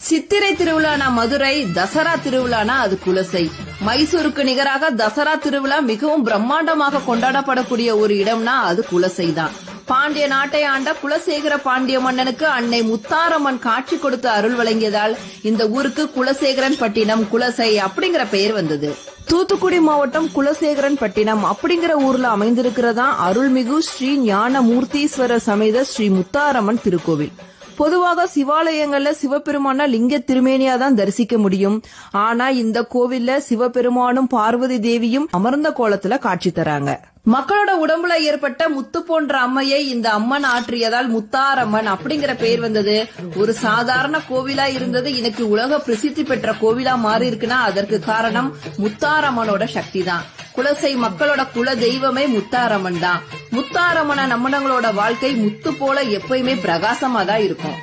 சித்திரை திருவிழானா மதுரை, தசரா திருவிழானா அது குலசை. மைசூருக்கு நிகராக தசரா திருவிழா மிகவும் பிரம்மாண்டமாக கொண்டாடப்படக்கூடிய ஒரு இடம்னா அது குலசை தான். பாண்டிய நாட்டை ஆண்ட குலசேகர பாண்டிய மன்னனுக்கு அன்னை முத்தாரம்மன் காட்சி கொடுத்து அருள் வழங்கியதால் இந்த ஊருக்கு குலசேகரன் பட்டினம், குலசை அப்படிங்கிற பெயர் வந்தது. தூத்துக்குடி மாவட்டம் குலசேகரன் பட்டினம் அப்படிங்கிற ஊர்ல அமைந்திருக்கிறதா அருள்மிகு ஸ்ரீ ஞான மூர்த்தீஸ்வரர் சமேத ஸ்ரீ முத்தாரம்மன் திருக்கோவில். பொதுவாக சிவாலயங்கள்ல சிவபெருமான லிங்க திருமேனியா தான் தரிசிக்க முடியும். ஆனா இந்த கோவில்ல சிவபெருமானும் பார்வதி தேவியும் அமர்ந்த கோலத்துல காட்சி தராங்க. மக்களோட உடம்புல ஏற்பட்ட முத்து போன்ற அம்மையை இந்த அம்மன் ஆற்றியதால் முத்தாரம்மன் அப்படிங்கிற பெயர் வந்தது. ஒரு சாதாரண கோவிலா இருந்தது இன்னைக்கு உலக பிரசித்தி பெற்ற கோவிலா மாறி இருக்குன்னா அதற்கு காரணம் முத்தாரம்மனோட சக்தி தான். குலசை மக்களோட குல தெய்வமே முத்தாரம்மன் தான். முத்தாரம்மனை நம்மளோட வாழ்க்கை முத்து போல எப்பயுமே பிரகாசமா தான் இருக்கும்.